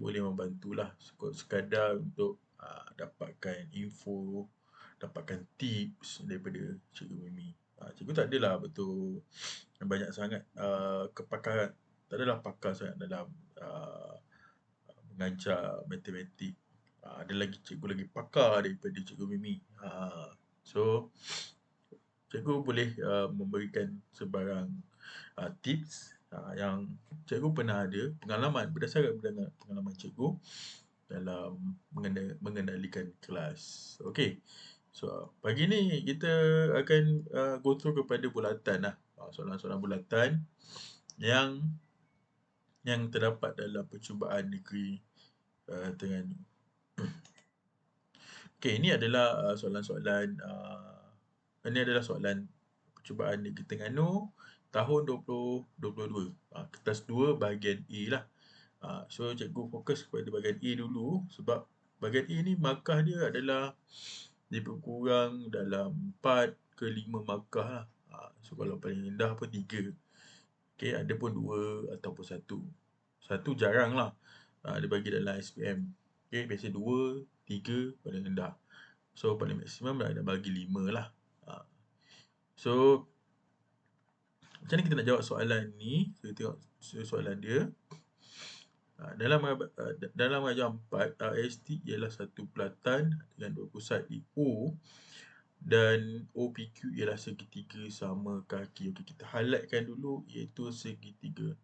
boleh membantulah sekadar untuk dapatkan info, dapatkan tips daripada Cikgu Mimi. Cikgu tak adalah betul banyak sangat kepakaran, tak adalah pakar sangat dalam mengajar matematik. Ada lagi cikgu lagi pakar daripada Cikgu Mimi. So, cikgu boleh memberikan sebarang tips yang cikgu pernah ada pengalaman, berdasarkan pengalaman cikgu dalam mengendalikan kelas. Okey. So, pagi ni kita akan go through kepada bulatan lah. Soalan-soalan bulatan yang terdapat dalam percubaan negeri Terengganu. Okey, ini adalah soalan-soalan ini adalah soalan percubaan negeri Terengganu tahun 2022. Kertas 2 bahagian A lah. So cikgu fokus kepada bahagian A dulu sebab bahagian A ni markah dia adalah lebih kurang dalam 4 ke 5 markah lah. So kalau paling rendah pun 3. Okey, ada pun 2 ataupun 1. 1 jarang lah dia bagi dalam SPM. Okey, biasa 2, 3 paling rendah. So paling maksimum dah bagi 5 lah. So macam mana kita nak jawab soalan ni? Kita tengok soalan dia. Dalam rajah 4, RST ialah satu bulatan dengan 2 pusat di O dan OPQ ialah segitiga sama kaki. Okey, kita highlightkan dulu iaitu segitiga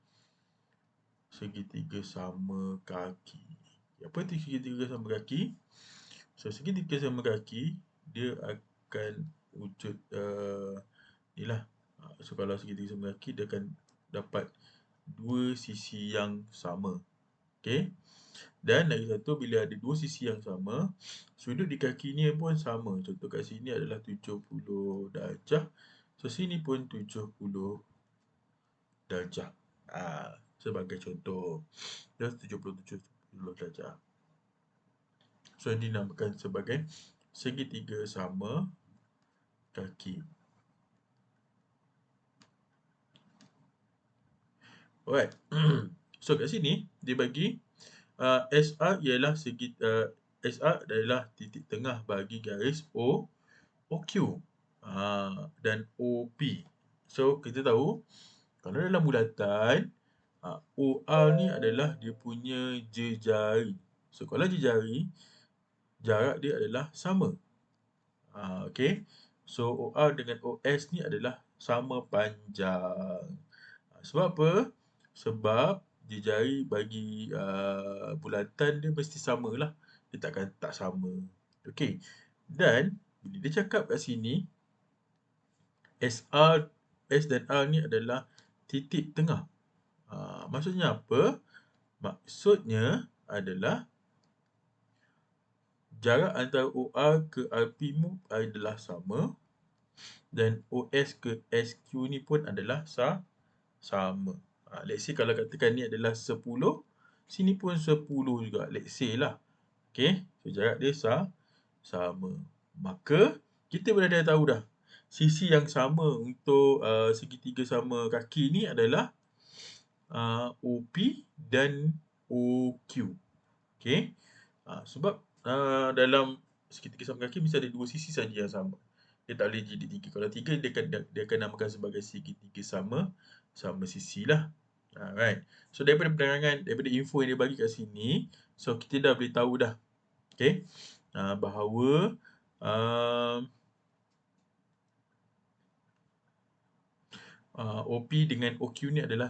sama kaki. Apa itu segitiga sama kaki? So, segitiga sama kaki dia akan wujud inilah. So, kalau segitiga sama kaki dia akan dapat dua sisi yang sama. Okey. Dan lagi satu, bila ada dua sisi yang sama, sudut di kakinya pun sama. Contoh kat sini adalah 70 darjah. So, sini pun 70 darjah. Sebagai contoh. Dia 70 darjah. So, ini dinamakan sebagai segitiga sama kaki. Alright. So, kat sini dia bagi SR ialah SR adalah titik tengah bagi garis OQ dan OP. So, kita tahu kalau dalam bulatan OR ni adalah dia punya jejari. So, kalau jejari, jarak dia adalah sama. Okay. So, OR dengan OS ni adalah sama panjang. Sebab apa? Sebab jejari bagi bulatan dia mesti sama lah. Dia takkan tak sama. Okey. Dan bila dia cakap kat sini, S dan R ni adalah titik tengah. Maksudnya apa? Maksudnya adalah jarak antara OR ke RP mu adalah sama dan OS ke SQ ni pun adalah sama. Let's say kalau katakan ni adalah 10, sini pun 10 juga. Let's say lah. Okay. So, jarak dia sama. Maka, kita dah tahu dah. Sisi yang sama untuk segitiga sama kaki ni adalah OP dan OQ. Okay. Sebab dalam segitiga sama kaki mesti ada dua sisi saja yang sama. Dia tak boleh jadi 3. Kalau 3, dia akan namakan sebagai segitiga sama sisi lah. Alright. So, daripada penerangan, daripada info yang dia bagi kat sini, so kita dah boleh tahu dah. Okay. Bahawa OP dengan OQ ni adalah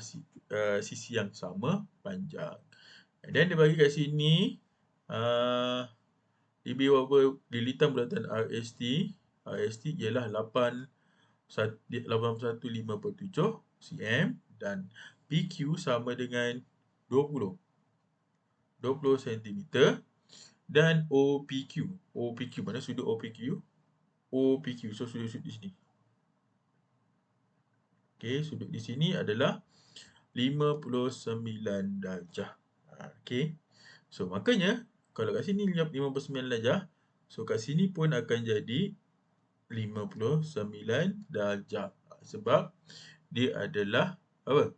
sisi yang sama panjang. Dan dia bagi kat sini, dia beri apa? Lilitan bulatan RST ialah 81.5/7 cm dan PQ sama dengan 20 cm dan OPQ mana sudut OPQ? So sudut di sini. Okey, sudut di sini adalah 59 darjah. Okey. So makanya kalau kat sini 59 darjah, so kat sini pun akan jadi 59 darjah. Sebab dia adalah apa?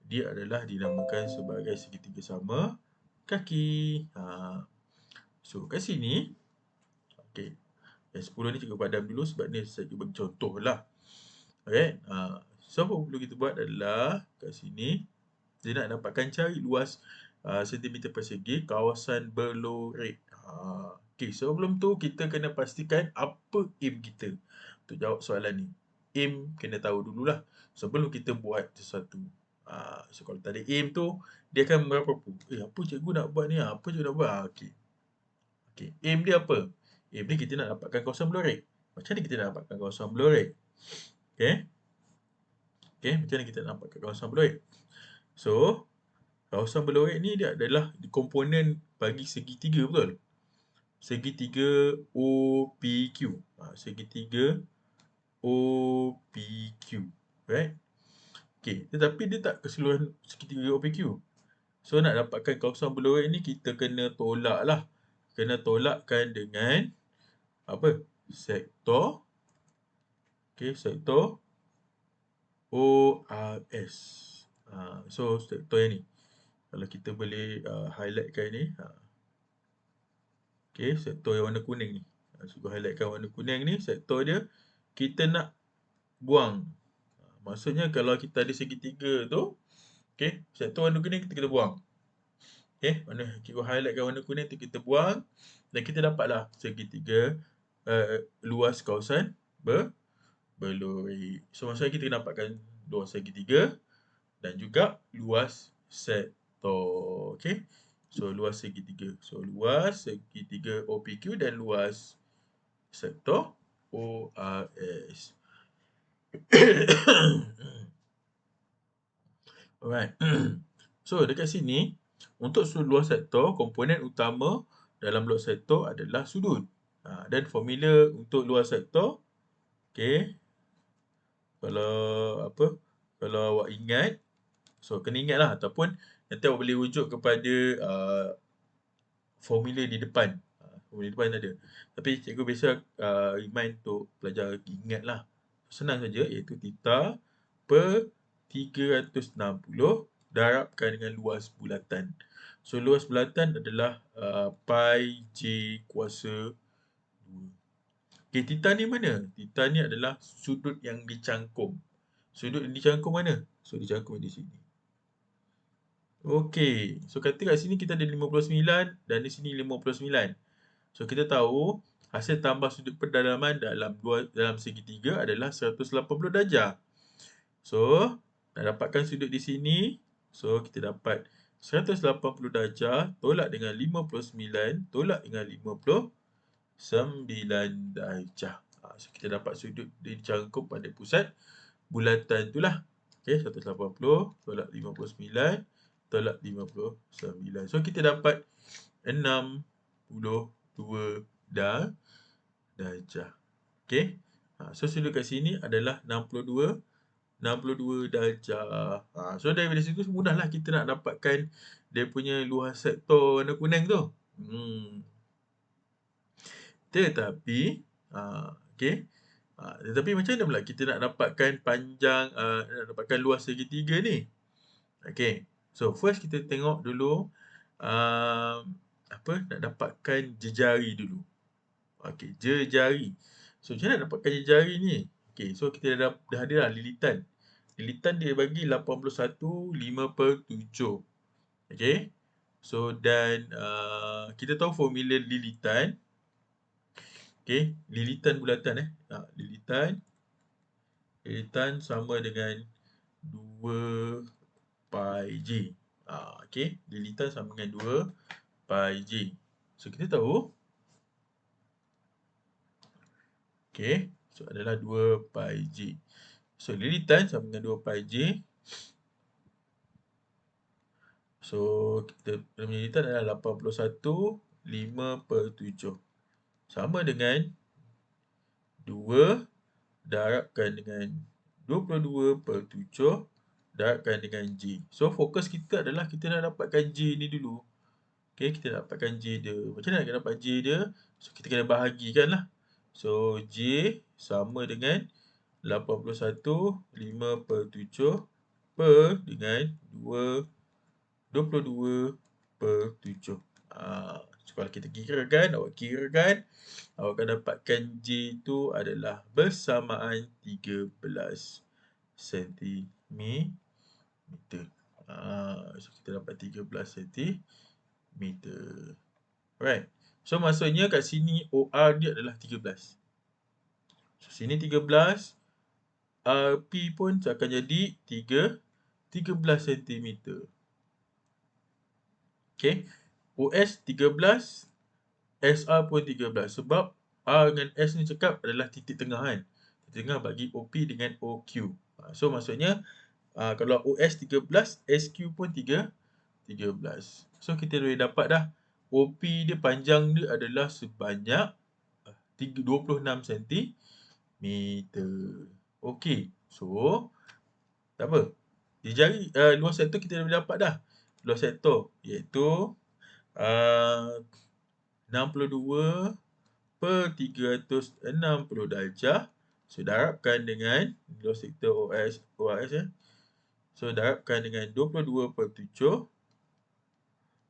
Dia adalah dinamakan sebagai segitiga sama kaki. So, kat sini, okey. Yang 10 ni cikgu padam dulu sebab ni saya bagi contoh lah. Alright. So, apa perlu kita buat adalah kat sini, dia nak dapatkan cari luas sentimeter persegi kawasan berlorek. Okey, sebelum tu kita kena pastikan apa aim kita untuk jawab soalan ni. Aim kena tahu dululah sebelum kita buat sesuatu. So, kalau tak ada aim tu, dia akan merapu. Apa cikgu nak buat ni? Apa cikgu nak buat? Okey. Okey, aim dia apa? Aim dia kita nak dapatkan kawasan berlorek. Macam mana kita nak dapatkan kawasan berlorek? Okey. Okey, macam mana kita nak dapatkan kawasan berlorek? So, kawasan berlorek ni dia adalah komponen bagi segitiga, betul? Segitiga OPQ. Segitiga OPQ. Right? Okey, tetapi dia tak keseluruhan segitiga OPQ. So, nak dapatkan kawasan berlorek ni kita kena tolak lah. Kena tolakkan dengan apa? Sektor. Okey, sektor ORS. So, sektor yang ni. Kalau kita boleh highlightkan ni. Okey, sektor yang warna kuning ni. Cikgu highlightkan warna kuning ni, sektor dia kita nak buang. Maksudnya kalau kita ada segitiga tu, okey, sektor warna kuning kita buang. Okey, cikgu highlightkan warna kuning tu kita buang dan kita dapatlah segitiga luas kawasan berlorek. So, maksudnya kita kena dapatkan luas segitiga dan juga luas sektor. Okey. So, luas segitiga. So, luas segitiga OPQ dan luas sektor ORS. Alright. So, dekat sini, untuk luas sektor, komponen utama dalam luas sektor adalah sudut. Dan formula untuk luas sektor, okey. Kalau awak ingat, so kena ingatlah ataupun nanti awak boleh rujuk kepada formula di depan. Formula di depan ada. Tapi cikgu biasa remind untuk pelajar ingatlah. Senang saja, iaitu theta per 360 darabkan dengan luas bulatan. So, luas bulatan adalah pi j kuasa 2. Okay, theta ni mana? Theta ni adalah sudut yang dicangkum. Sudut yang dicangkum mana? So, dicangkum di sini. Okey. So, kata kat sini kita ada 59 dan di sini 59. So, kita tahu hasil tambah sudut pendalaman dalam segitiga adalah 180 darjah. So, nak dapatkan sudut di sini. So, kita dapat 180 darjah tolak dengan 59 tolak dengan 59 darjah. So, kita dapat sudut dicangkup pada pusat bulatan itulah. Okey, 180 tolak 59 tolak 59. So, kita dapat 62 darjah. Okey. So, sudut kat sini adalah 62 darjah. So, daripada situ mudahlah kita nak dapatkan dia punya luas sektor warna kuning tu. Tetapi, okey. Tetapi macam mana pula kita nak dapatkan panjang, nak dapatkan luas segitiga ni? Okey. So, first kita tengok dulu nak dapatkan jejari dulu. Okey, jejari. So, macam mana nak dapatkan jejari ni? Okey, so kita dah ada lah lilitan. Lilitan dia bagi 81/5/7. Okey. So, dan kita tahu formula lilitan. Okey, lilitan bulatan lilitan sama dengan 2 pi j. Okey, lilitan sama dengan 2 pi j. So, kita tahu okey, so adalah 2 pi j. So, lilitan sama dengan 2 pi j. So, kita lilitan adalah 81/5/7. Sama dengan 2 darabkan dengan 22/7 darabkan dengan J. So, fokus kita adalah kita nak dapatkan J ni dulu. Okey, kita nak dapatkan J dia. Macam mana nak dapat J dia? So, kita kena bahagikan lah. So, J sama dengan 81/5/7 per dengan 22/7 per 7. So kalau kita kirakan, awak akan dapatkan J tu adalah bersamaan 13 cm. So kita dapat 13 cm. Alright. So maksudnya kat sini OR dia adalah 13. So sini 13, RP pun akan jadi 13 cm. Okay. OS 13, SR pun 13. Sebab R dengan S ni cakap adalah titik tengah kan. Titik tengah bagi OP dengan OQ. So maksudnya kalau OS 13, SQ pun 13. So kita boleh dapat dah OP dia panjang dia adalah sebanyak 26 cm. Okey. So tak apa. Di jari luar sektor kita dah dapat dah. Luar sektor iaitu 62 per 360 darjah. So darabkan dengan luar sektor ORS So darabkan dengan 22 per 7.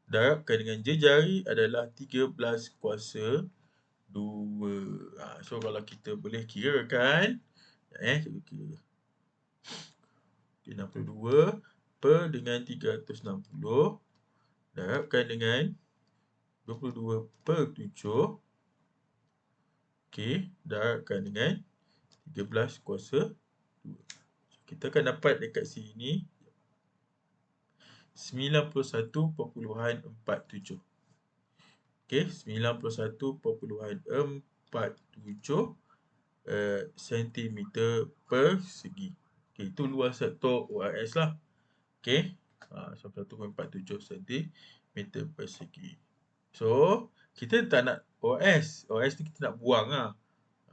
Darabkan dengan jari adalah 13 kuasa 2. So kalau kita boleh kirakan, cikgu kira. 62 per dengan 360 darabkan dengan 22 per 7. Okey, darabkan dengan 13 kuasa 2. So, kita akan dapat dekat sini 91.47. Okey, 91.47 cm persegi. Okey, itu luas sektor ORS lah. Okey, 91.47 cm persegi. So, kita tak nak OS. OS ni kita nak buang lah.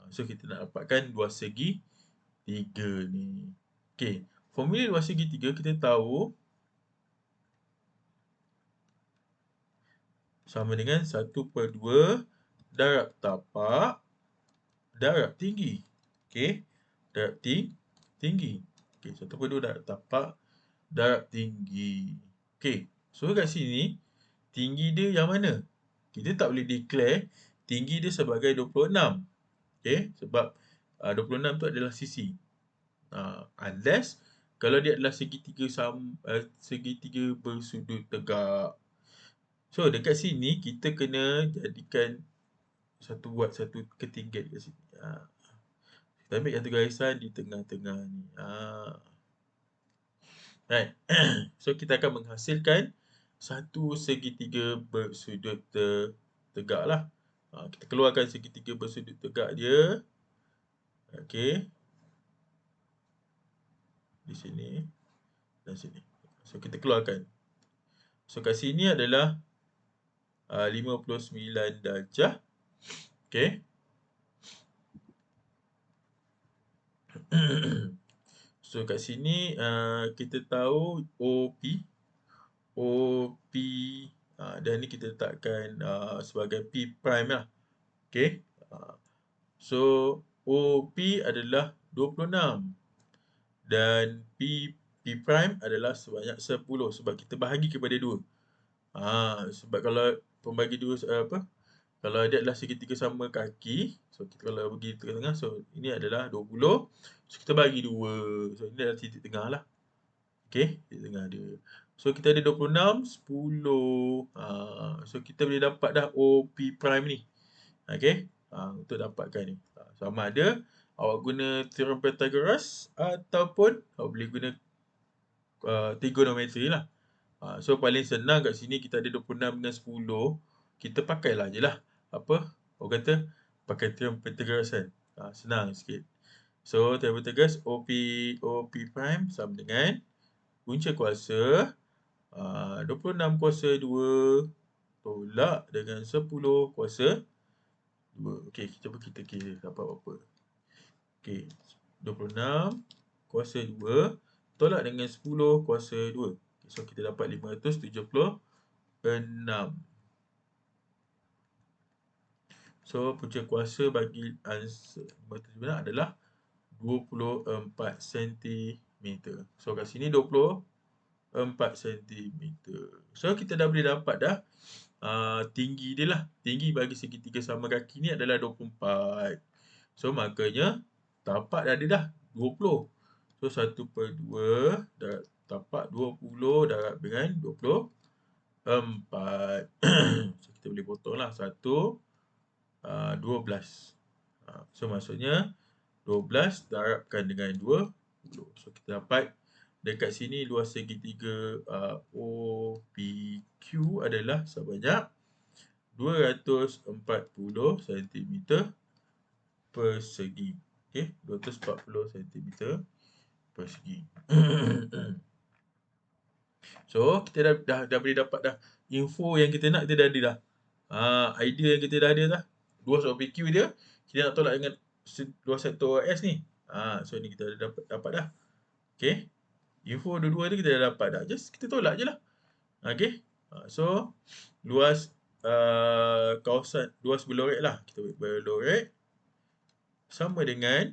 So, kita nak dapatkan luas segi 3 ni. Okey, formula luas segi 3 kita tahu sama dengan 1/2 darab tapak darab tinggi. Okey, darab tinggi. Okey, 1/2 darab tapak darab tinggi. Okey, so kat sini tinggi dia yang mana? Kita tak boleh declare tinggi dia sebagai 26. Okey, sebab 26 tu adalah sisi. Unless kalau dia adalah segitiga segitiga bersudut tegak. So dekat sini kita kena jadikan buat satu ketinggian kat sini. Kita ambil satu garisan di tengah-tengah ni. Right. So kita akan menghasilkan satu segitiga bersudut tegak lah. Kita keluarkan segitiga bersudut tegak dia. Okey. Di sini dan sini. So kita keluarkan. So kat sini adalah 59 darjah. Okey. So kat sini kita tahu OP dan ni kita letakkan sebagai P prime lah. Okey. So OP adalah 26 dan P prime adalah sebanyak 10 sebab kita bahagi kepada 2. Sebab kalau pembagi 2 kalau dia adalah segitiga sama kaki, so kita kalau bagi tengah-tengah, so ini adalah 20. So kita bagi 2. So ini adalah titik tengah lah. Okey, titik tengah dia. So kita ada 26, 10. So kita boleh dapat dah OP prime ni. Okey, untuk dapatkan ni. Sama ada awak guna teorem Pythagoras ataupun awak boleh guna trigonometri lah. So paling senang kat sini kita ada 26 dengan 10. Kita pakailah je lah. Orang kata pakai teorem Pythagoras kan. Senang sikit. So teorem Pythagoras OP prime sama dengan punca kuasa 26 kuasa 2 tolak dengan 10 kuasa 2. Okey, kita kira dapat berapa. Okey, 26 kuasa 2 tolak dengan 10 kuasa 2. So kita dapat 576. So punca kuasa bagi answer benar adalah 24 cm. So kat sini 24 4 cm. So, kita dah boleh dapat dah tinggi dia lah. Tinggi bagi segitiga sama kaki ni adalah 24. So, makanya tapak dah ada dah 20. So, 1/2 tapak 20 darab dengan 24. So, kita boleh potong lah. 1, 12. So, maksudnya 12 darabkan dengan 20. So, kita dapat dekat sini luas segitiga OPQ adalah sebanyak 240 cm persegi. Okey, 240 cm persegi. So, kita dah boleh dapat dah info yang kita nak, kita dah ada dah. Idea yang kita dah ada dah. Luas OPQ dia, kita nak tolak dengan luas sektor OS ni. So ni kita dah dapat dah. Okey. Info dua-dua tu kita dah dapat dah. Just kita tolak je lah. Okey. So luas kawasan luas berlorek lah. Kita berlorek sama dengan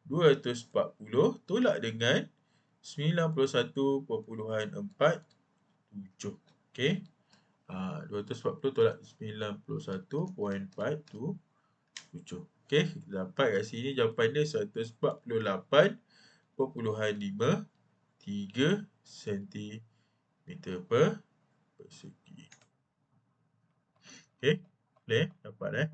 240 tolak dengan 91.47. Okey. 240 tolak 91.47. Okey, kita dapat kat sini jawapan dia 148.53 cm persegi. Okey, boleh dapat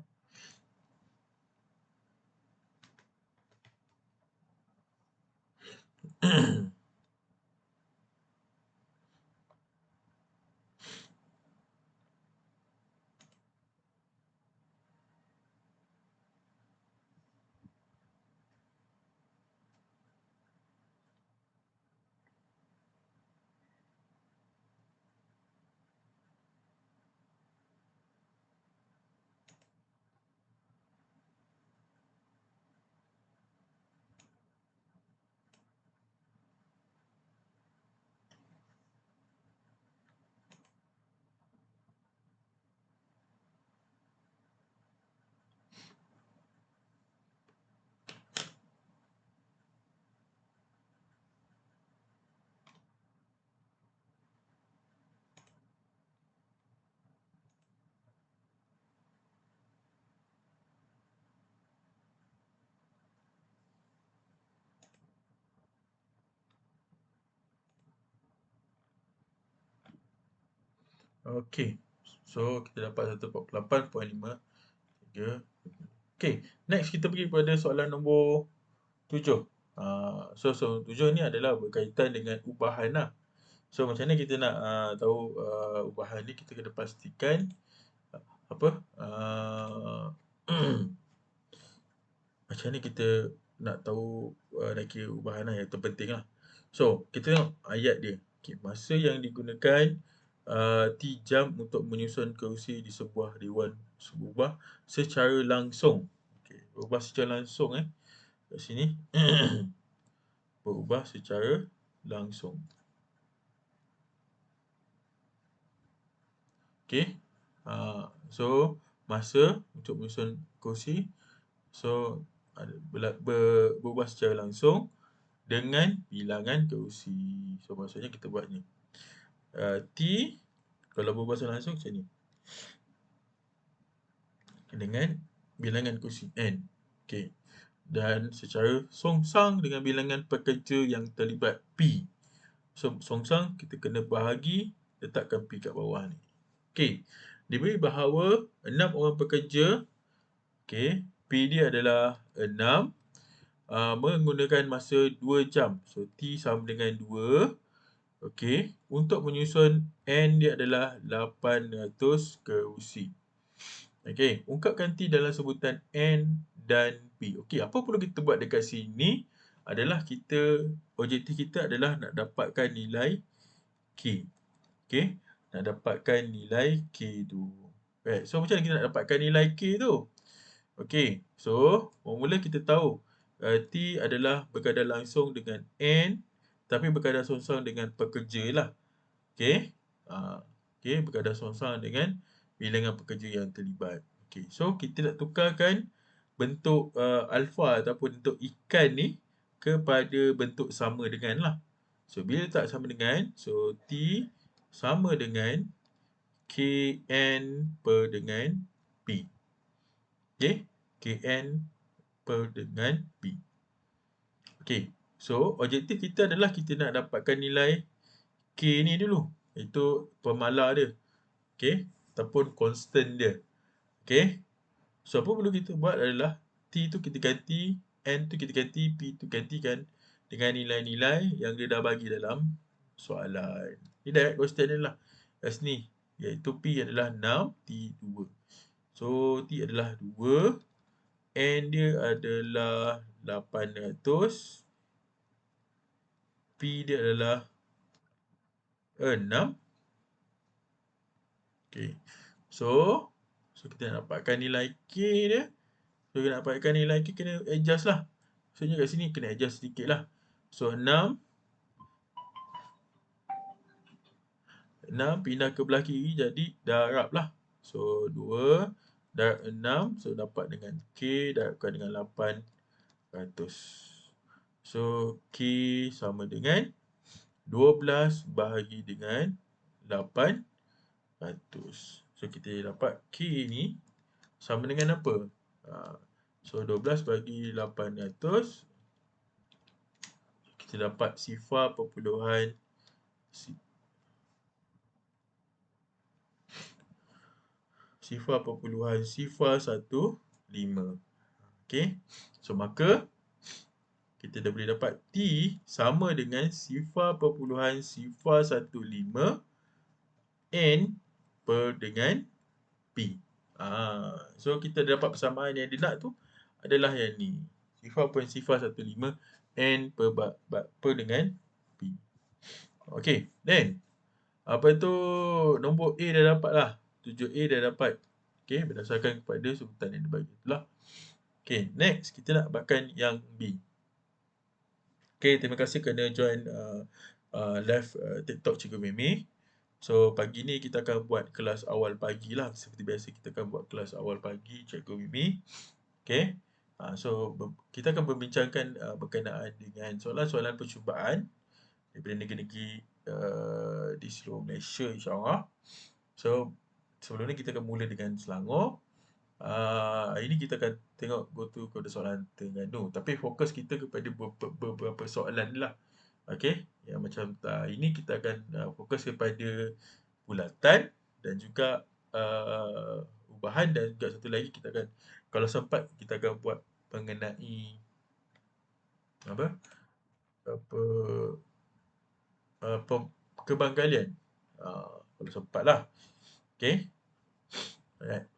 Okey. So kita dapat 148.53. Okey, next kita pergi pada soalan nombor 7. So 7 ni adalah berkaitan dengan ubahan lah. So macam mana kita nak tahu ubahan ni, kita kena pastikan macam mana kita nak tahu nak kira ubahan lah, yang terpenting lah. So kita tengok ayat dia. Okay, masa yang digunakan T jam untuk menyusun kerusi di sebuah dewan berubah secara langsung. Okay, berubah secara langsung kat sini. Berubah secara langsung. Okay. So masa untuk menyusun kerusi, so berubah secara langsung dengan bilangan kerusi. So maksudnya kita buat ni. T kalau berubah secara langsung macam ni. Dengan bilangan kerusi N. Okey. Dan secara songsang dengan bilangan pekerja yang terlibat P. So songsang kita kena bahagi, letakkan P kat bawah ni. Okey. Diberi bahawa 6 orang pekerja, okey, P dia adalah 6, menggunakan masa 2 jam. So T sama dengan 2. Okey, untuk menyusun N dia adalah 800 kerusi. Okey, ungkapkan T dalam sebutan N dan P. Okey, apa perlu kita buat dekat sini adalah objektif kita adalah nak dapatkan nilai K. Okey, nak dapatkan nilai K tu. Right. So macam mana kita nak dapatkan nilai K tu? Okey, so mula kita tahu T adalah berkadar langsung dengan N, tapi berkadar songsang dengan pekerja lah. Okey. Okey, berkadar songsang dengan bilangan pekerja yang terlibat. Okey, so kita nak tukarkan bentuk alfa ataupun bentuk ikan ni kepada bentuk sama dengan lah. So, bila letak sama dengan, so T sama dengan Kn per dengan P. Okay, Kn per dengan P. Okay, so objektif kita adalah kita nak dapatkan nilai K ni dulu. Itu pemalar dia. Okay, ataupun constant dia. Okay, so apa perlu kita buat adalah T tu kita ganti, N tu kita ganti, P tu gantikan dengan nilai-nilai yang dia dah bagi dalam soalan. Ni direct question dia lah. As ni, iaitu P adalah 6, T 2. So, T adalah 2. N dia adalah 800. P dia adalah 6. Okay. So kita nak dapatkan nilai K dia. So, kita nak dapatkan nilai K, kena adjust lah. Maksudnya kat sini kena adjust sedikit lah. So, 6 pindah ke belah kiri jadi darab lah. So, 2 darab 6. So, dapat dengan K darabkan dengan 800. So, K sama dengan 12 bahagi dengan 800. So, kita dapat K ni sama dengan apa? So, 12 bagi 800. Kita dapat sifar perpuluhan sifar 15. Okey. So, maka kita dah boleh dapat T sama dengan sifar perpuluhan 15 N per dengan P. So, kita dapat persamaan yang dia nak tu adalah yang ni. Sifar 15 N per dengan P. Okey, then apa tu nombor A dah dapat lah. 7A dah dapat. Okey, berdasarkan kepada sebutan yang dibagi itulah. Okey, next kita nak dapatkan yang B. Okey, terima kasih kerana join live TikTok Cikgu Mimi. So, pagi ni kita akan buat kelas awal pagi lah. Seperti biasa kita akan buat kelas awal pagi Cikgu Mimi. Okey. So, kita akan membincangkan berkenaan dengan soalan-soalan percubaan daripada negeri-negeri di seluruh Malaysia, insyaAllah. So, sebelum ni kita akan mula dengan Selangor. Hari ni kita akan tengok go to kepada soalan Terengganu. Tapi fokus kita kepada beberapa soalan lah. Okey. Yang macam ini kita akan fokus kepada bulatan dan juga ubahan, dan juga satu lagi kita akan, kalau sempat, kita akan buat mengenai kebangkalian. Kalau sempat lah. Okay. Alright.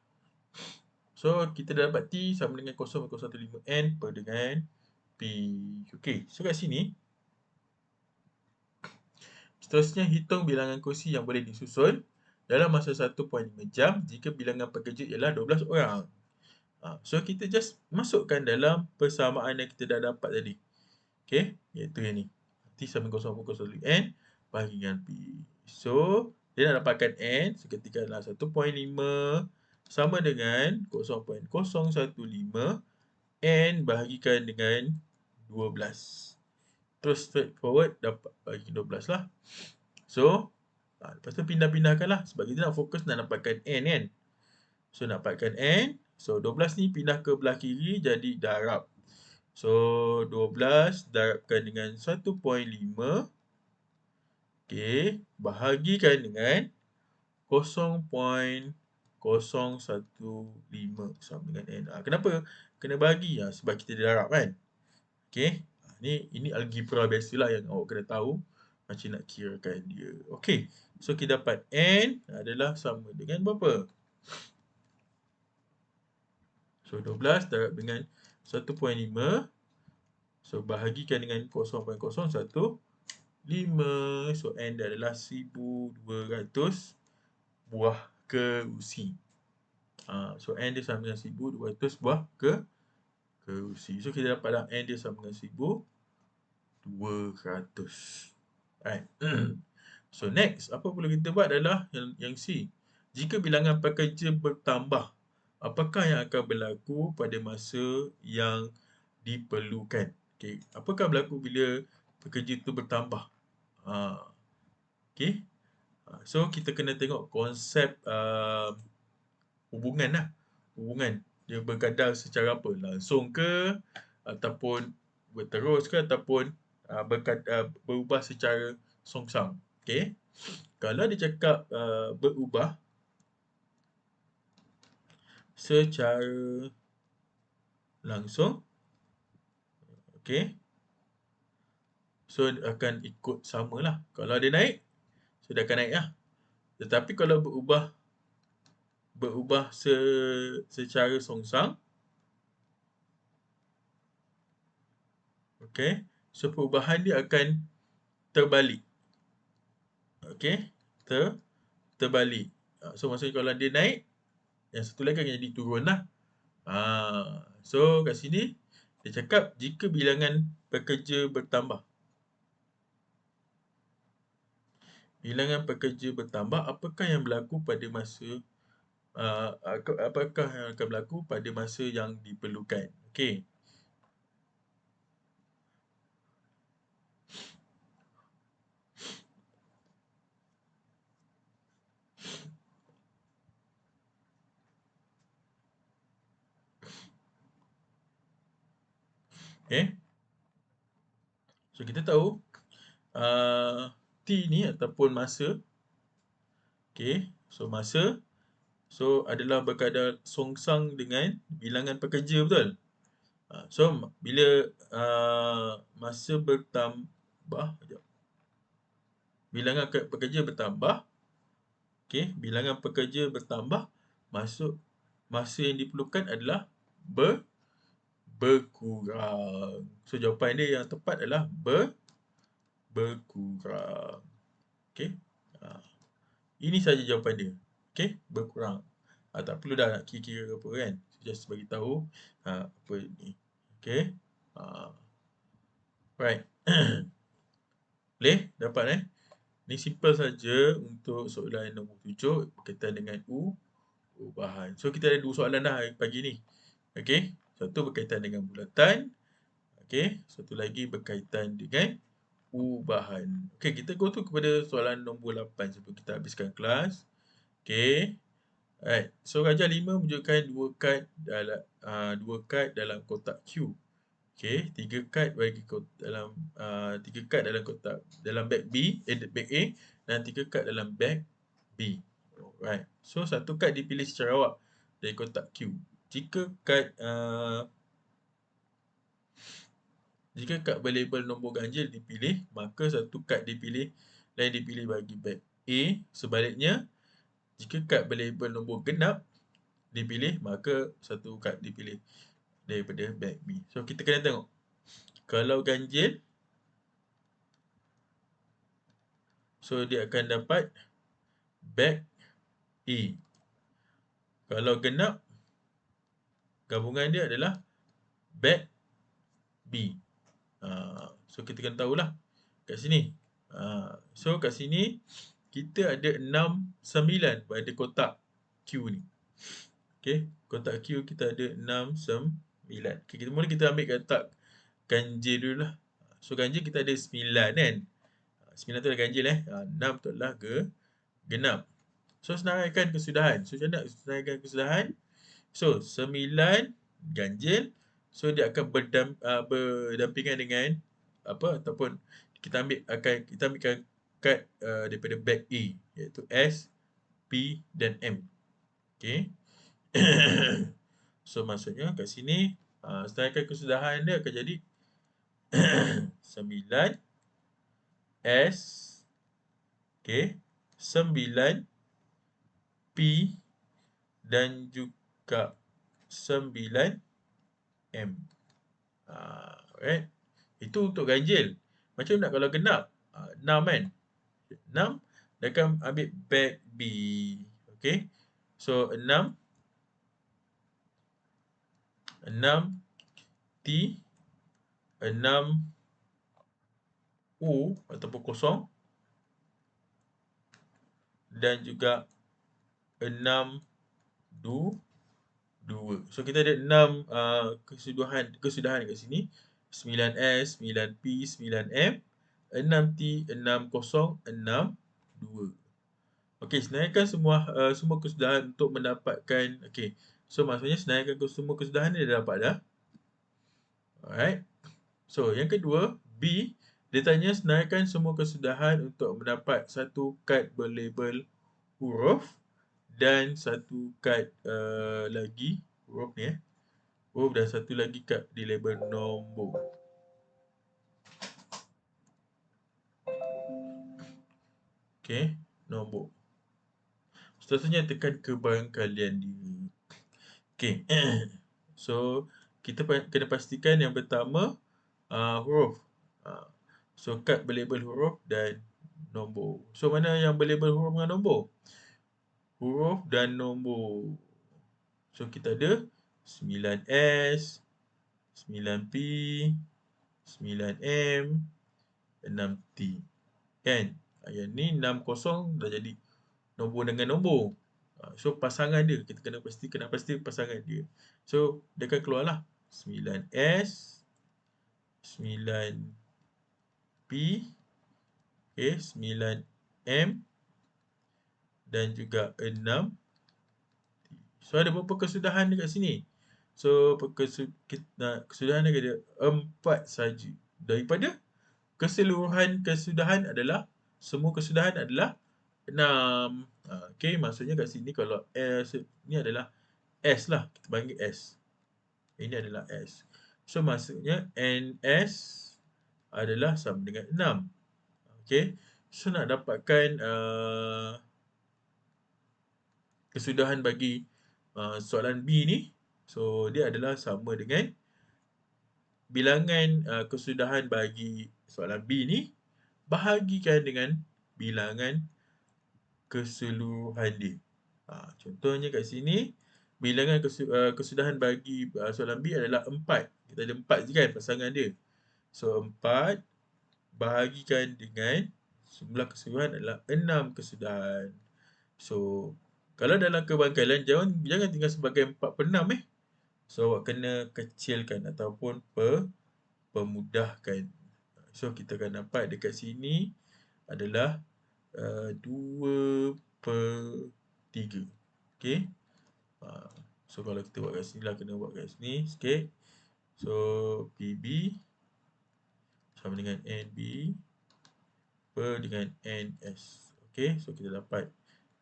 So, kita dah dapat T sama dengan 0.015 N per dengan P. Okay. So, kat sini, seterusnya hitung bilangan kursi yang boleh disusun dalam masa 1.5 jam jika bilangan pekerja ialah 12 orang. So, kita just masukkan dalam persamaan yang kita dah dapat tadi. Okay. Iaitu yang ni. T sama 0.015 N bahagi dengan P. So, dia nak dapatkan N seketika adalah 1.5 sama dengan 0.015 N bahagikan dengan 12. Terus straightforward dapat bagi 12 lah. So, lepas tu pindah-pindahkan lah. Sebab kita nak fokus nak dapatkan N kan. So, nak dapatkan N. So, 12 ni pindah ke belah kiri jadi darab. So, 12 darabkan dengan 1.5. Okay. Bahagikan dengan 0.015 sama dengan N. Kenapa? Kena bagi sebab kita darab kan. Okay. Ini algebra biasalah yang awak kena tahu macam nak kirakan dia. Okay. So, kita dapat N adalah sama dengan berapa? So, 12 darab dengan 1.5. So, bahagikan dengan 0.015. So, N dia adalah 1200 buah kerusi. So, N dia sama dengan 1200 buah kerusi. So, kita dapatlah N dia sama dengan 1200. Alright. So, next, apa perlu kita buat adalah yang C. Jika bilangan pekerja bertambah, apakah yang akan berlaku pada masa yang diperlukan? Okay. Apakah berlaku bila pekerja itu bertambah? Okay. So, kita kena tengok konsep hubungan lah. Hubungan. Dia berkadar secara apa? Langsung ke? Ataupun berterus ke? Ataupun berubah secara songsang. Okay. Kalau dia cakap berubah secara langsung, okay, so dia akan ikut sama lah. Kalau dia naik, so dia akan naik lah. Tetapi kalau berubah secara songsang, okay, so perubahan dia akan terbalik. Okay, terbalik. So maksudnya kalau dia naik, yang satu lagi akan jadi turun lah. So kat sini, dia cakap jika bilangan pekerja bertambah. Bilangan pekerja bertambah, apakah yang berlaku pada masa apakah yang akan berlaku pada masa yang diperlukan? Okey. Okay. So kita tahu T ni ataupun masa, okay, so masa adalah berkadar songsang dengan bilangan pekerja, betul? So bila masa bertambah, bilangan pekerja bertambah, okay, bilangan pekerja bertambah, maksud masa yang diperlukan adalah berkurang. So jawapan dia yang tepat adalah berkurang. Okay. Ini saja jawapan dia. Okay, berkurang. Tak perlu dah nak kira-kira apa kan. Just bagi tahu apa ni. Okay. Right. Boleh? Dapat Ni simple saja untuk soalan nombor 7 berkaitan dengan ubahan. So kita ada 2 soalan dah pagi ni. Okay. Satu berkaitan dengan bulatan. Okay. Satu lagi berkaitan dengan ubahan. Okay, kita go to kepada soalan nombor 8 sebelum kita habiskan kelas. Okay. Alright. So Raja 5 menunjukkan 2 kad dalam kotak Q. Okay, 3 kad dalam 3 kad dalam kotak dalam beg beg A dan 3 kad dalam beg B. Alright. So satu kad dipilih secara awak dari kotak Q. Jika kad berlabel nombor ganjil dipilih, maka satu kad dipilih bagi beg A. Sebaliknya, jika kad berlabel nombor genap dipilih, maka satu kad dipilih daripada beg B. So kita kena tengok. Kalau ganjil, so dia akan dapat beg A. Kalau genap, gabungan dia adalah beg B. So kita kena tahulah kat sini. So kat sini kita ada 6, 9 pada kotak Q ni. Okay, kotak Q kita ada 6, 9. Okay, kita ambil kotak ganjil dulu lah. So ganjil kita ada 9 kan. 9 tu adalah ganjil 6 tu adalah genap. So senaraikan kesudahan. So macam mana nak senaraikan kesudahan? So 9 ganjil. So dia akan berdampingan dengan apa ataupun kita ambilkan kad daripada beg A iaitu S, P dan M. Okay. So maksudnya kat sini senaraikan kesudahan dia akan jadi 9 S, okay, 9 P dan juga 9 M. Alright. Itu untuk ganjil. Macam nak kalau genap? 6 kan? 6 dia akan ambil beg B. Okay. So 6 T, 6 U ataupun kosong dan juga 6 2. So kita ada 6 kesudahan kat sini. 9S, 9P, 9M, 6T, 60, 62. Okey, senaraikan semua kesudahan untuk mendapatkan, okey. So, maksudnya senaraikan semua kesudahan ni dah dapat dah. Alright. So, yang kedua, B, dia tanya senaraikan semua kesudahan untuk mendapat satu kad berlabel huruf dan satu kad lagi, huruf ni huruf dan satu lagi kad di label nombor. Okey, nombor. Seterusnya tekan kebarangkalian dia. Okey. So, kita kena pastikan yang pertama huruf. So, kad berlabel huruf dan nombor. So, mana yang berlabel huruf dengan nombor? Huruf dan nombor. So, kita ada 9S, 9P, 9M, 6T. Kan? Yang ni 60 dah jadi nombor dengan nombor. So, pasangan dia. Kita kena pasti pasangan dia. So, dia akan keluarlah 9S, 9P, okay, 9M dan juga 6T. So, ada berapa kesudahan dekat sini? So, kesudahan dia ada 4 saja. Daripada keseluruhan kesudahan adalah, semua kesudahan adalah 6. Okay, maksudnya kat sini kalau S ni adalah S lah. Kita panggil S. Ini adalah S. So, maksudnya NS adalah sama dengan 6. Okay. So, nak dapatkan kesudahan bagi soalan B ni. So, dia adalah sama dengan bilangan kesudahan bagi soalan B ni bahagikan dengan bilangan keseluruhan dia. Contohnya kat sini, bilangan kesudahan bagi soalan B adalah 4. Kita ada 4 je kan pasangan dia. So, 4 bahagikan dengan jumlah keseluruhan adalah 6 kesudahan. So, kalau dalam kebarangkalian, jangan tinggal sebagai 4/6 So, awak kena kecilkan ataupun pemudahkan. So, kita akan dapat dekat sini adalah 2/3. Okay. So, kalau kita buat kat sini lah, kena buat kat sini sikit. So, PB sama dengan NB per dengan NS. Okay. So, kita dapat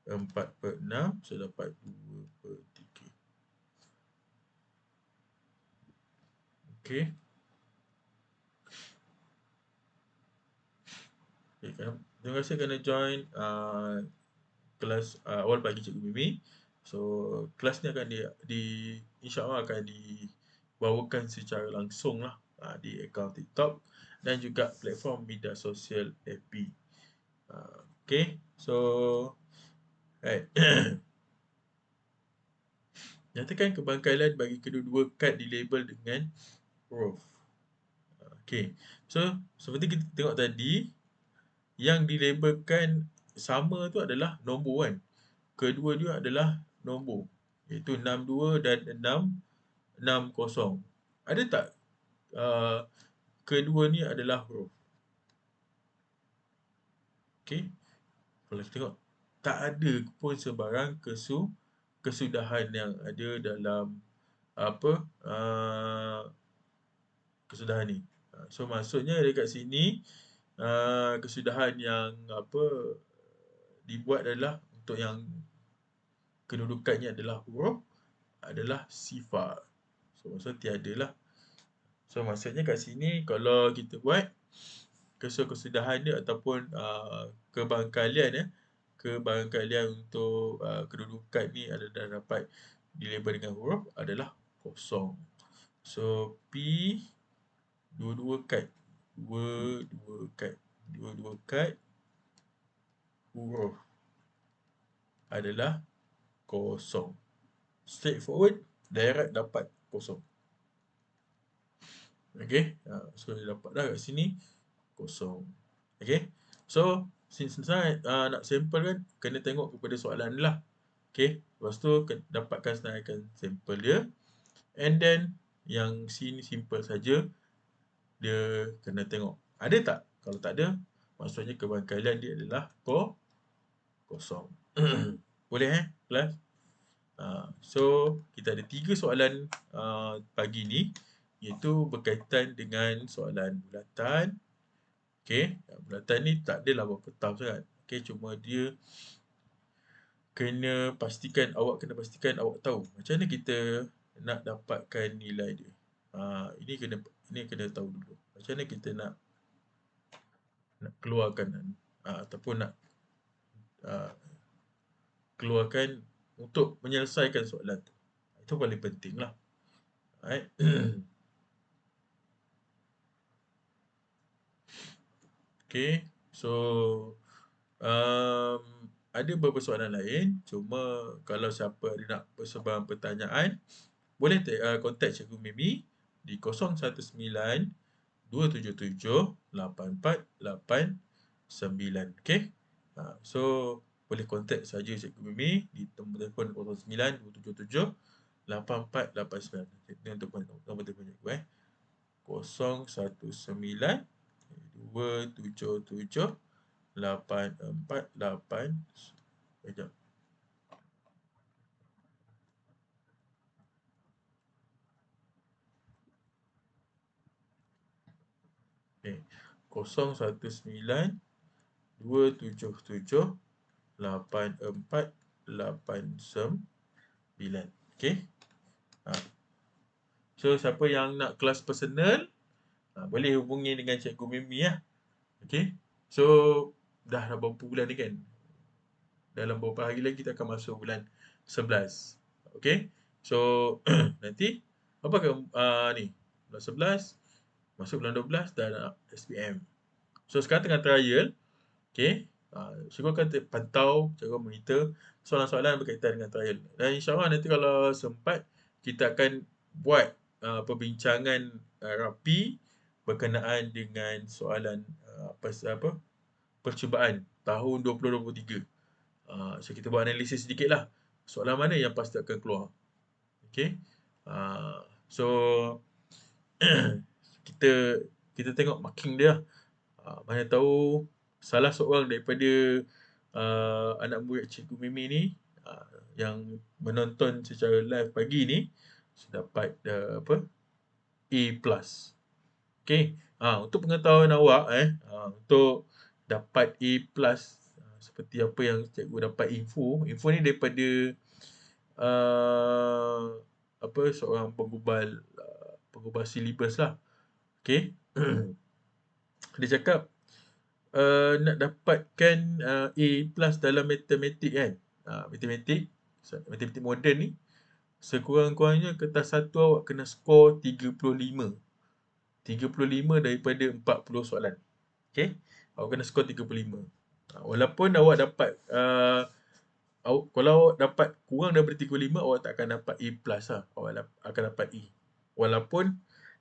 4/6. So, dapat 2/3. Okay. Terima kasih kerana join kelas awal pagi Cikgu Mimi. So, kelas ni akan insya-Allah akan dibawakan secara langsung lah di akaun TikTok dan juga platform media sosial FB. Okay, so right. Nyatakan kebarangkalian bagi kedua-dua kad dilabel dengan huruf. Okay, so seperti kita tengok tadi, yang dilabelkan sama tu adalah nombor kan. Kedua dia adalah nombor, iaitu 62 dan 660. Ada tak kedua ni adalah huruf? Okey. Kalau kita tengok, tak ada pun sebarang kesudahan yang ada dalam kesudahan ni. So, maksudnya dekat sini kesudahan yang dibuat adalah untuk yang kedudukannya adalah huruf adalah sifar. So, maksudnya tiada lah. So, maksudnya kat sini kalau kita buat kesudahan dia ataupun kebarangkalian untuk kedudukan ni adalah dapat dilabel dengan huruf adalah kosong. So, P dua-dua kad huruf adalah kosong. Straightforward, direct dapat kosong. Okay, so dia dapat dah kat sini kosong. Okay, so since nak sampel kan, kena tengok kepada soalan lah. Okay, lepas tu dapatkan senaraikan sampel dia. And then yang sini simple saja, dia kena tengok ada tak Kalau tak ada, maksudnya kebangkaian dia adalah kosong. Boleh kelas? So, kita ada 3 soalan pagi ni, iaitu berkaitan dengan soalan bulatan. Okey, bulatan ni tak adalah berapa tough sangat. Okey, cuma dia awak kena pastikan awak tahu macam mana kita nak dapatkan nilai dia. Ini kena tahu dulu. Macam mana kita nak keluarkan ataupun nak keluarkan untuk menyelesaikan soalan tu. Itu paling penting lah. Alright. Okay, so ada beberapa soalan lain. Cuma kalau siapa ada nak bersebarang pertanyaan, boleh contact Cikgu Mimi di 019-277-8489. Okay. So, boleh contact saja Cikgu Mimi di nombor telefon 019-277-8489. Ini untuk nombor telefon cikgu. 019-277-8489. Sekejap. Okay. 019-277-8489. Okay. So, siapa yang nak kelas personal, boleh hubungi dengan Cikgu Mimi lah. Okay. So, dah berapa bulan ni kan? Dalam beberapa hari lagi kita akan masuk bulan 11. Okay. So, nanti apakah ni? Bulan 11, masuk bulan 12 dan SPM. So, sekarang tengah trial. Okay. Cikgu akan pantau, cikgu monitor soalan-soalan berkaitan dengan trial. Dan insyaAllah nanti kalau sempat, kita akan buat perbincangan rapi berkenaan dengan soalan percubaan tahun 2023. So, kita buat analisis sedikit lah. Soalan mana yang pasti akan keluar. Okay. So, kita tengok marking dia. Mana tahu salah seorang daripada anak murid Cikgu Mimi ni yang menonton secara live pagi ni dapat A+. Okay. Untuk pengetahuan awak untuk dapat A+, seperti apa yang cikgu dapat info ni daripada seorang penggubal silibus lah. Okay. Dia cakap nak dapatkan A+ dalam matematik kan. Matematik moden ni, sekurang-kurangnya kertas satu awak kena skor 35. 35 daripada 40 soalan. Okay. Awak kena skor 35. Walaupun awak dapat kalau awak dapat kurang daripada 35, awak tak akan dapat A+ lah. Awak akan dapat E. Walaupun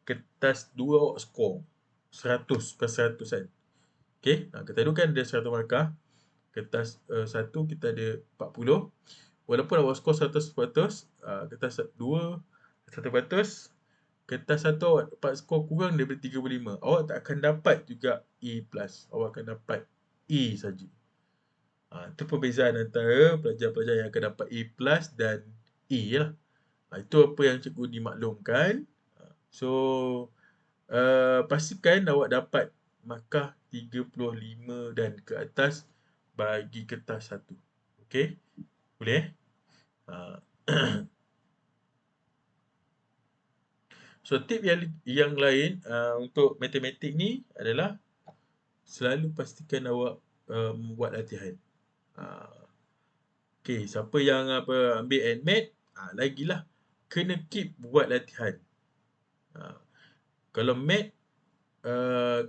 kertas 2 awak skor 100 ke 100 kan. Okay. Kertas 2 kan ada 100 markah. Kertas 1 kita ada 40. Walaupun awak skor 100%, kertas 2 100%, kertas 1 awak dapat skor kurang daripada 35, awak tak akan dapat juga A+. Awak akan dapat E saja. Itu perbezaan antara pelajar-pelajar yang akan dapat A+ dan E lah. Itu apa yang cikgu dimaklumkan. So, pastikan awak dapat markah 35 dan ke atas bagi kertas 1. Okey? Boleh? So, tip yang lain untuk matematik ni adalah selalu pastikan awak membuat latihan. Okey, siapa yang ambil AdMat, lagilah kena keep buat latihan. Kalau Mat,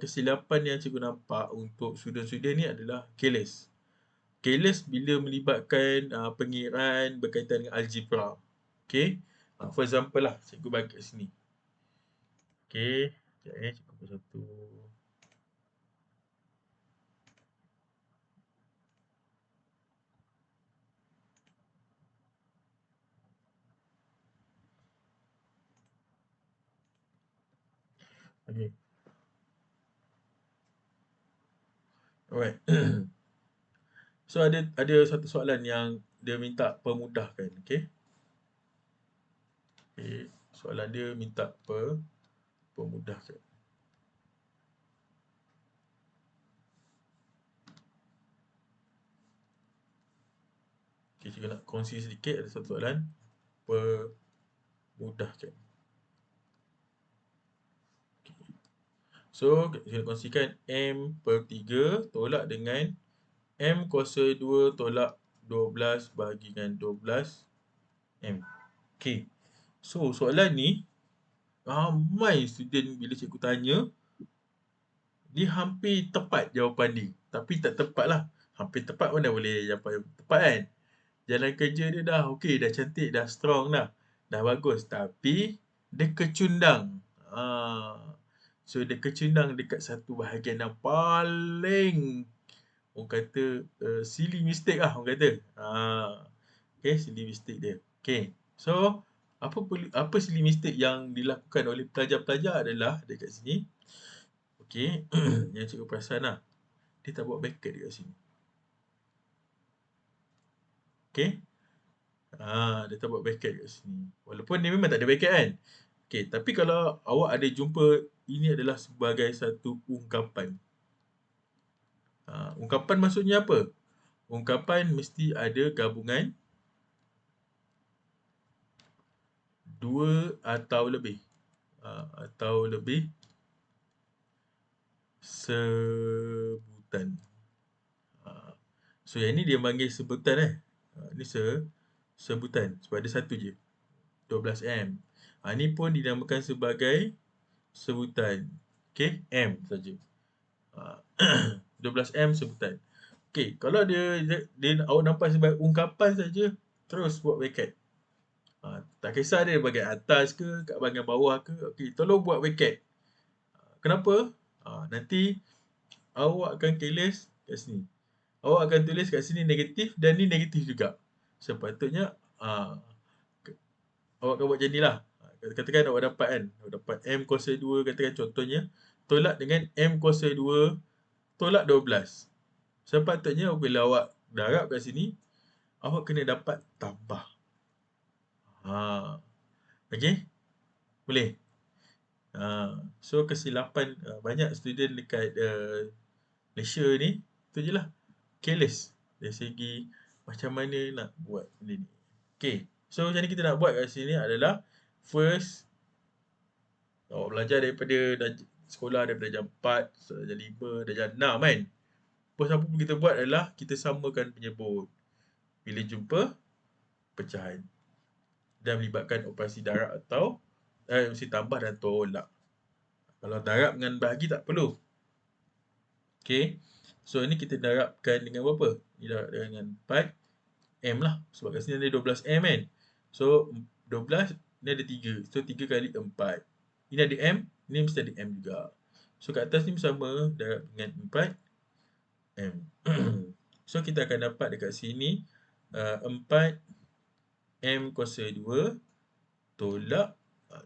kesilapan yang cikgu nampak untuk student-student ni adalah careless. Careless bila melibatkan pengiraan berkaitan dengan algebra. Okey. For example lah, cikgu bagi kat sini. Okey, sekejap cikgu buat satu. Okey. Alright. So ada satu soalan yang dia minta permudahkan, okey. Okay. Soalan dia minta permudahkan. Okay, cikgu nak kongsi sedikit, ada satu soalan permudahkan. Okay. So, saya nak kongsikan M per 3 tolak dengan M kuasa 2 tolak 12 bahagikan 12 M. Okay. So, soalan ni ramai student bila cikgu tanya, dia hampir tepat jawapan dia. Tapi tak tepat lah. Hampir tepat mana boleh jawapan tepat kan? Jalan kerja dia dah okey, dah cantik, dah strong dah. Dah bagus. Tapi, dia kecundang. So, dia kecundang dekat satu bahagian yang paling, orang kata, silly mistake lah, orang kata. Okay, silly mistake dia. Okay. So, apa silly mistake yang dilakukan oleh pelajar-pelajar adalah dekat sini. Okay. Yang cikgu perasan lah. Dia tak buat bracket dekat sini. Okay. Dia tak buat bracket kat sini. Walaupun dia memang tak ada bracket kan. Okay, tapi kalau awak ada jumpa, ini adalah sebagai satu ungkapan. Ungkapan maksudnya apa? Ungkapan mesti ada gabungan 2 atau lebih. Atau lebih sebutan. So yang ni dia panggil sebutan ni sebutan. Sebab ada satu je. 12M. Ni pun dinamakan sebagai sebutan. Okay, M saja. 12M sebutan. Okay, kalau dia awak nampak sebagai ungkapan saja, terus buat bracket. Tak kisah dia bahagian atas ke, kat bahagian bawah ke. Okay, tolong buat bracket. Kenapa? Nanti awak akan careless kat sini. Awak akan tulis kat sini negatif dan ni negatif juga. Sepatutnya awak akan buat macam ni lah. Katakan awak dapat kan, awak dapat M kuasa 2, katakan contohnya, tolak dengan M kuasa 2 tolak 12. Sepatutnya bila awak darab kat sini, awak kena dapat tambah. Okay? Boleh? So kesilapan banyak student dekat Malaysia ni, tu je lah. Careless dari segi macam mana nak buat benda ni. Okay. So macam ni kita nak buat kat sini adalah first, awak belajar daripada sekolah daripada jam 4, jam 5, dan jam 6 kan. First apa pun kita buat adalah kita samakan penyebut. Bila jumpa pecahan. Dan melibatkan operasi darab atau mesti tambah dan tolak. Kalau darab dengan bahagi tak perlu. Okay. So ni kita darabkan dengan berapa? Ni darab dengan 4M lah. Sebab kat sini ada 12M kan. So 12 ni ada 3. So 3 kali 4. Ini ada M, ni mesti ada M juga. So kat atas ni sama darab dengan 4M. So kita akan dapat dekat sini 4M kuasa 2 tolak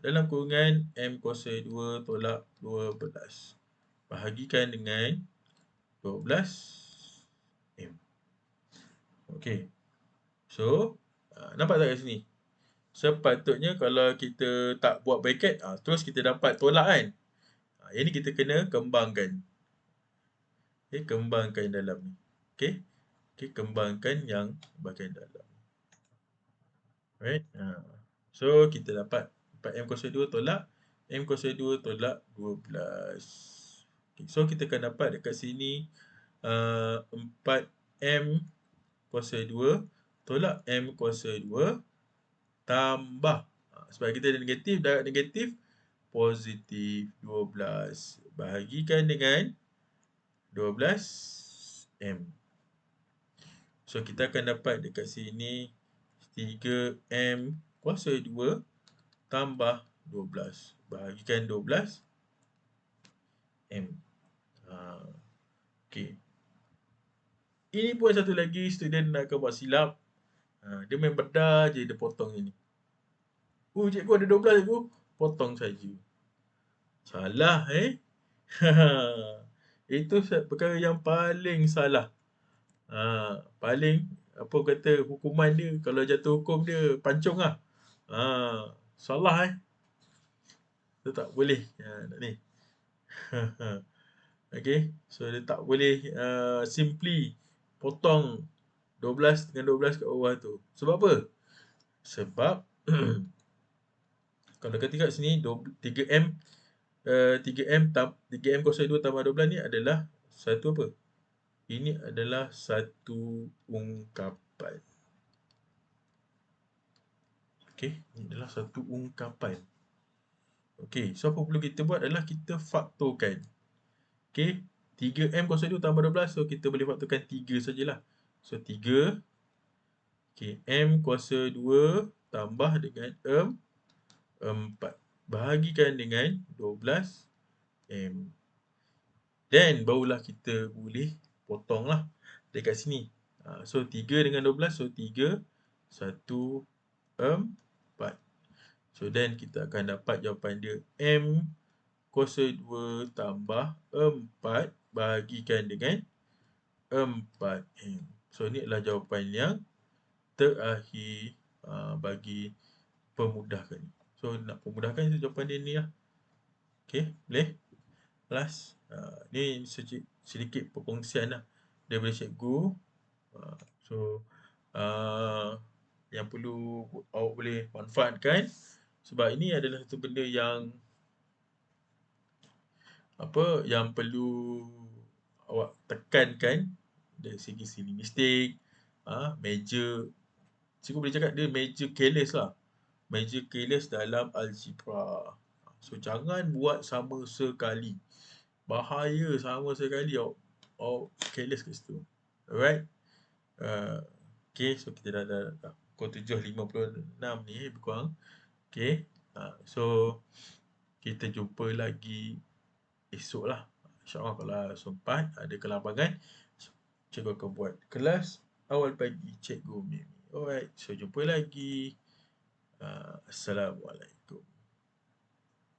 dalam kurungan M kuasa 2 tolak 12. Bahagikan dengan 12M. Okay. So, nampak tak kat sini? Sepatutnya kalau kita tak buat bracket, terus kita dapat tolak kan? Yang ni kita kena kembangkan. Okay, kembangkan dalam ni. Okay. Okay, kembangkan yang bahagian dalam. Alright. So, kita dapat 4M kuasa 2 tolak M kuasa 2 tolak 12. Okay, so, kita akan dapat dekat sini 4M kuasa 2 tolak M kuasa 2 tambah. Sebab kita ada negatif, darab negatif, positif 12. Bahagikan dengan 12M. So, kita akan dapat dekat sini 3M kuasa 2 tambah 12. Bahagikan 12M. Okay. Ini pun satu lagi student nak buat silap. Dia main bedah je, dia potong ni. Cikgu ada 12 cikgu. Potong saja. Salah Itu perkara yang paling salah. Paling apa kata hukuman dia, kalau jatuh hukum dia pancung lah. Salah Dia tak boleh. Ni. Okay. So dia tak boleh simply potong 12 dengan 12 kat bawah tu. Sebab apa? Sebab kalau kita tengok sini 3M 3M02 tambah 12 ni adalah satu apa? Ini adalah satu ungkapan. Okey, ini adalah satu ungkapan. Okey, so apa perlu kita buat adalah kita faktorkan. Okey, 3M02 tambah 12, so kita boleh faktorkan 3 sajalah. So 3, okey, M kuasa 2 tambah dengan 4. Bahagikan dengan 12M. Then barulah kita boleh potong lah dekat sini. So 3 dengan 12, so 3, 1, 4. So then kita akan dapat jawapan dia M kuasa 2 tambah 4 bahagikan dengan 4M. So ni adalah jawapan yang terakhir bagi pemudahkan ni. So nak pemudahkan jawapan dia ni lah. Okay, boleh? Last. Ni sedikit perkongsian lah daripada cikgu. So yang perlu awak boleh manfaatkan, sebab ini adalah satu benda yang perlu awak tekankan dari segi stilistik, major. Cikgu boleh cakap dia major careless lah. Major careless dalam algebra. So jangan buat sama sekali. Bahaya sama sekali awak careless kat situ. Alright. Okay, so kita dah pukul 7.56 ni lebih kurang. Okay. So kita jumpa lagi esok lah. InsyaAllah kalau sempat ada kelapangan, cikgu akan buat kelas awal pagi cikgu Mimi. Alright, so jumpa lagi. Assalamualaikum.